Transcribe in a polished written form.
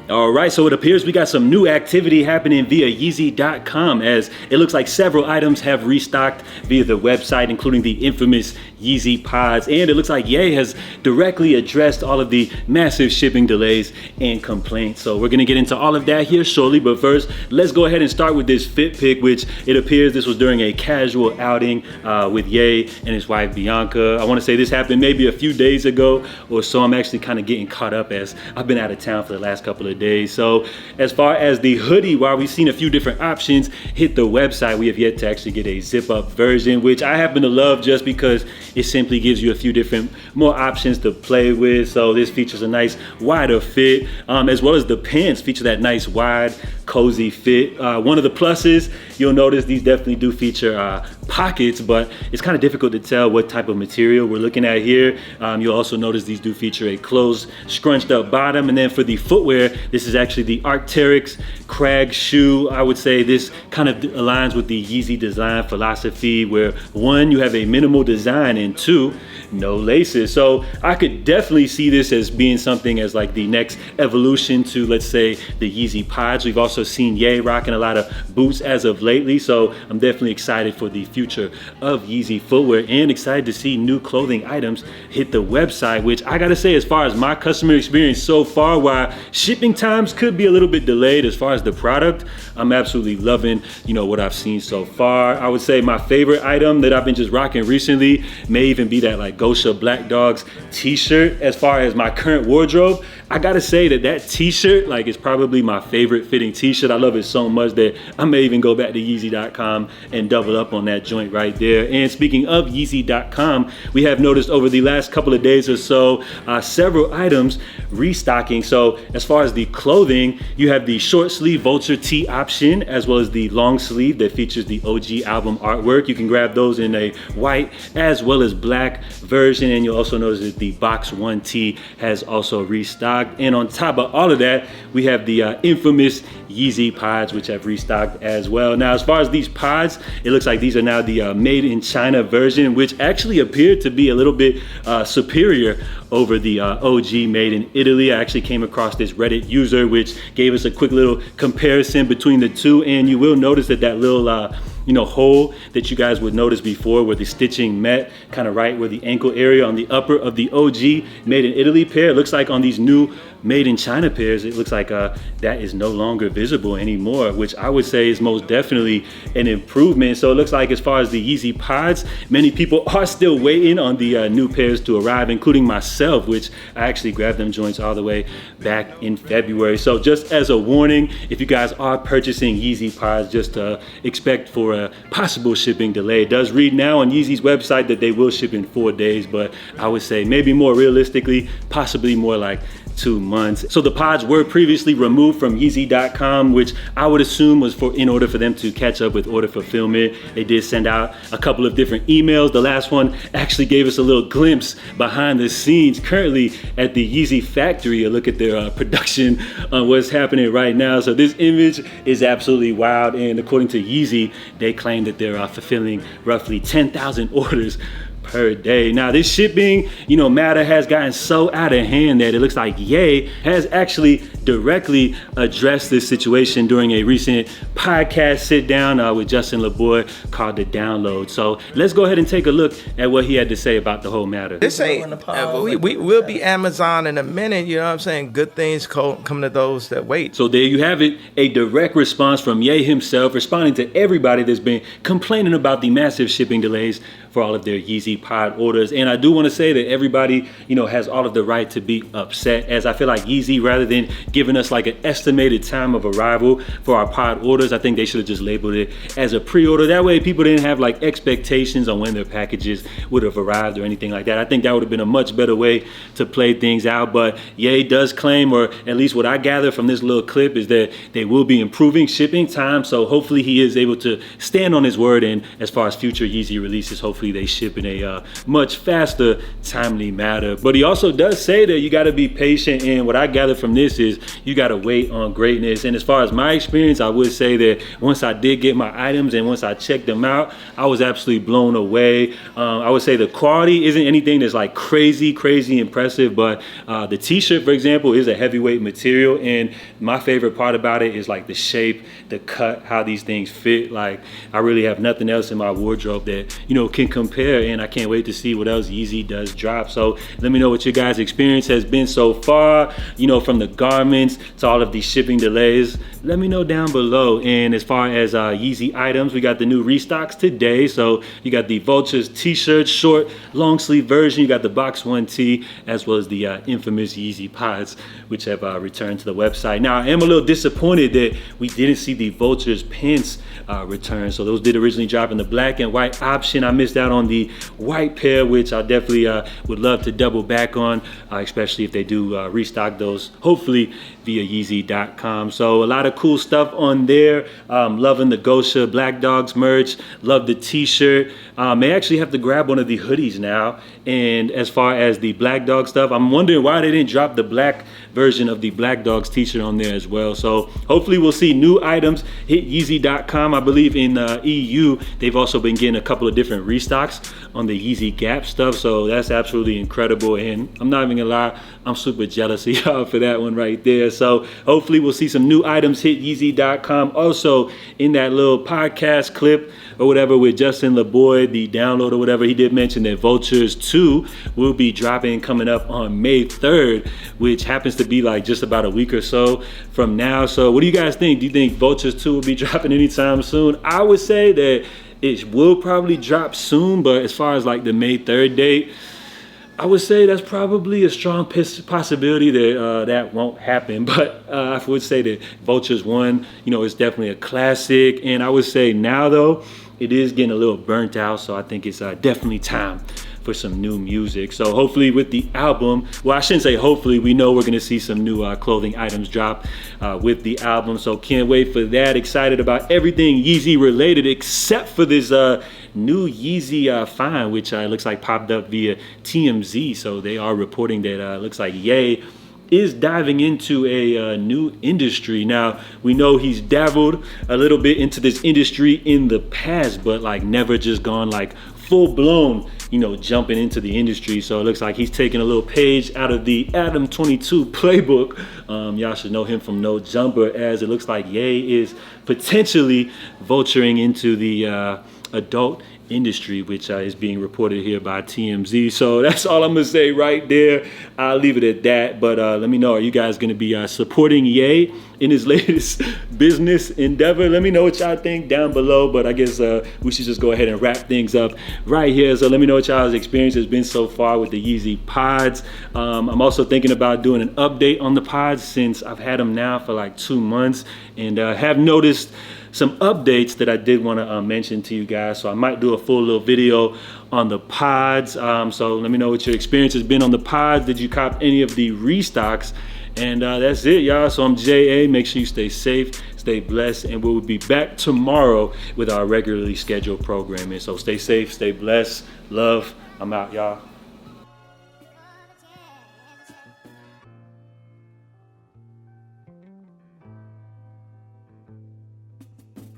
All right, so it appears we got some new activity happening via Yeezy.com, as it looks like several items have restocked via the website, including the infamous Yeezy Pods. And it looks like Ye has directly addressed all of the massive shipping delays and complaints. So we're gonna get into all of that here shortly, but first, let's go ahead and start with this fit pic, which it appears this was during a casual outing with Ye and his wife Bianca. I wanna say this happened maybe a few days ago or so. I'm actually kind of getting caught up as I've been out of town for the last couple of days. So as far as the hoodie, while we've seen a few different options hit the website, we have yet to actually get a zip up version, which I happen to love just because it simply gives you a few different more options to play with. So this features a nice wider fit, as well as the pants feature that nice wide cozy fit. One of the pluses, you'll notice these definitely do feature pockets, but it's kind of difficult to tell what type of material we're looking at here. You'll also notice these do feature a closed, scrunched up bottom. And then for the footwear, this is actually the Arc'teryx Crag shoe. I would say this kind of aligns with the Yeezy design philosophy, where one, you have a minimal design, and two, no laces. So I could definitely see this as being something as like the next evolution to, let's say, the Yeezy Pods. We've also seen Ye rocking a lot of boots as of lately, so I'm definitely excited for the future of Yeezy footwear and excited to see new clothing items hit the website, which I gotta say, as far as my customer experience so far, while shipping times could be a little bit delayed as far as the product, I'm absolutely loving, what I've seen so far. I would say my favorite item that I've been just rocking recently may even be that like Gosha Black Dogs t-shirt. As far as my current wardrobe, I gotta say that t-shirt is probably my favorite fitting t-shirt. I love it so much that I may even go back to Yeezy.com and double up on that joint right there. And speaking of Yeezy.com, we have noticed over the last couple of days or so, several items restocking. So as far as the clothing, you have the short sleeve Vulture tee option, as well as the long sleeve that features the OG album artwork. You can grab those in a white as well as black version. And you'll also notice that the Box 1 tee has also restocked. And on top of all of that, we have the infamous Yeezy Pods, which have restocked as well. Now, as far as these pods, it looks like these are now the made in China version, which actually appeared to be a little bit superior over the OG made in Italy. I actually came across this Reddit user, which gave us a quick little comparison between the two. And you will notice that that little hole that you guys would notice before, where the stitching met kind of right where the ankle area on the upper of the OG made in Italy pair, it looks like on these new made in China pairs, it looks like that is no longer visible anymore, which I would say is most definitely an improvement. So it looks like as far as the Yeezy Pods, many people are still waiting on the new pairs to arrive, including myself, which I actually grabbed them joints all the way back in February. So just as a warning, if you guys are purchasing Yeezy Pods, just expect for a possible shipping delay. It does read now on Yeezy's website that they will ship in 4 days, but I would say maybe more realistically, possibly more like 2 months. So the pods were previously removed from Yeezy.com, which I would assume was in order for them to catch up with order fulfillment. They did send out a couple of different emails. The last one actually gave us a little glimpse behind the scenes currently at the Yeezy Factory, a look at their production on what's happening right now. So this image is absolutely wild, and according to Yeezy, they claim that they're fulfilling roughly 10,000 orders per day. Now this shipping, matter has gotten so out of hand that it looks like Ye has actually directly addressed this situation during a recent podcast sit down with Justin LeBoy called The Download. So let's go ahead and take a look at what he had to say about the whole matter. This ain't, we'll be Amazon in a minute, you know what I'm saying? Good things come to those that wait. So there you have it, a direct response from Ye himself, responding to everybody that's been complaining about the massive shipping delays for all of their Yeezy Pod orders. And I do want to say that everybody, has all of the right to be upset, as I feel like Yeezy, rather than giving us like an estimated time of arrival for our pod orders, I think they should have just labeled it as a pre-order. That way people didn't have like expectations on when their packages would have arrived or anything like that. I think that would have been a much better way to play things out. But Ye does claim, or at least what I gather from this little clip, is that they will be improving shipping time. So hopefully he is able to stand on his word, and as far as future Yeezy releases, hopefully they ship in a much faster, timely matter. But he also does say that you got to be patient, and what I gather from this is you got to wait on greatness. And as far as my experience, I would say that once I did get my items and once I checked them out, I was absolutely blown away. I would say the quality isn't anything that's like crazy impressive, but the t-shirt, for example, is a heavyweight material, and my favorite part about it is like the shape, the cut, how these things fit. Like, I really have nothing else in my wardrobe that, you know, can compare, and I can't wait to see what else Yeezy does drop. So let me know what your guys' experience has been so far, you know, from the garments to all of these shipping delays. Let me know down below. And as far as Yeezy items, we got the new restocks today. So you got the Vultures t-shirt, short, long sleeve version. You got the Box 1 tee, as well as the infamous Yeezy Pods, which have returned to the website. Now, I am a little disappointed that we didn't see the Vultures pants return. So those did originally drop in the black and white option. I missed out on the white pair, which I definitely would love to double back on, especially if they do restock those, hopefully via Yeezy.com. So a lot of cool stuff on there. Loving the Gosha Black Dogs merch. Love the t-shirt. May actually have to grab one of the hoodies now. And as far as the Black Dog stuff, I'm wondering why they didn't drop the black version of the Black Dogs t-shirt on there as well. So hopefully we'll see new items hit Yeezy.com. I believe in EU, they've also been getting a couple of different restocks on the Yeezy Gap stuff. So that's absolutely incredible. And I'm not even gonna lie, I'm super jealous of y'all for that one right there. So hopefully we'll see some new items hit Yeezy.com. Also, in that little podcast clip or whatever with Justin LeBoy, the download or whatever, he did mention that Vultures 2 will be dropping coming up on May 3rd, which happens to be like just about a week or so from now. So what do you guys think? Do you think Vultures 2 will be dropping anytime soon? I would say that it will probably drop soon, but as far as like the May 3rd date, I would say that's probably a strong possibility that that won't happen. But I would say that Vultures 1, you know, is definitely a classic. And I would say now, though, it is getting a little burnt out. So I think it's definitely time for some new music. So hopefully with the album, well, I shouldn't say hopefully, we know we're going to see some new clothing items drop with the album. So can't wait for that. Excited about everything Yeezy related except for this new Yeezy find, which looks like popped up via TMZ. So they are reporting that looks like Ye is diving into a new industry. Now, we know he's dabbled a little bit into this industry in the past, but like never just gone like full blown, you know, jumping into the industry. So it looks like he's taking a little page out of the Adam 22 playbook. Y'all should know him from No Jumper, as it looks like Ye is potentially vulturing into the adult industry, which is being reported here by TMZ. So that's all I'm gonna say right there. I'll leave it at that. But let me know, are you guys gonna be supporting Ye in his latest business endeavor? Let me know what y'all think down below. But I guess we should just go ahead and wrap things up right here. So let me know what y'all's experience has been so far with the Yeezy Pods. I'm also thinking about doing an update on the Pods, since I've had them now for like 2 months and have noticed some updates that I did want to mention to you guys. So I might do a full little video on the Pods. So let me know what your experience has been on the Pods. Did you cop any of the restocks? And that's it, y'all. So I'm JA. Make sure you stay safe, stay blessed, and we'll be back tomorrow with our regularly scheduled programming. So stay safe, stay blessed. Love. I'm out, y'all.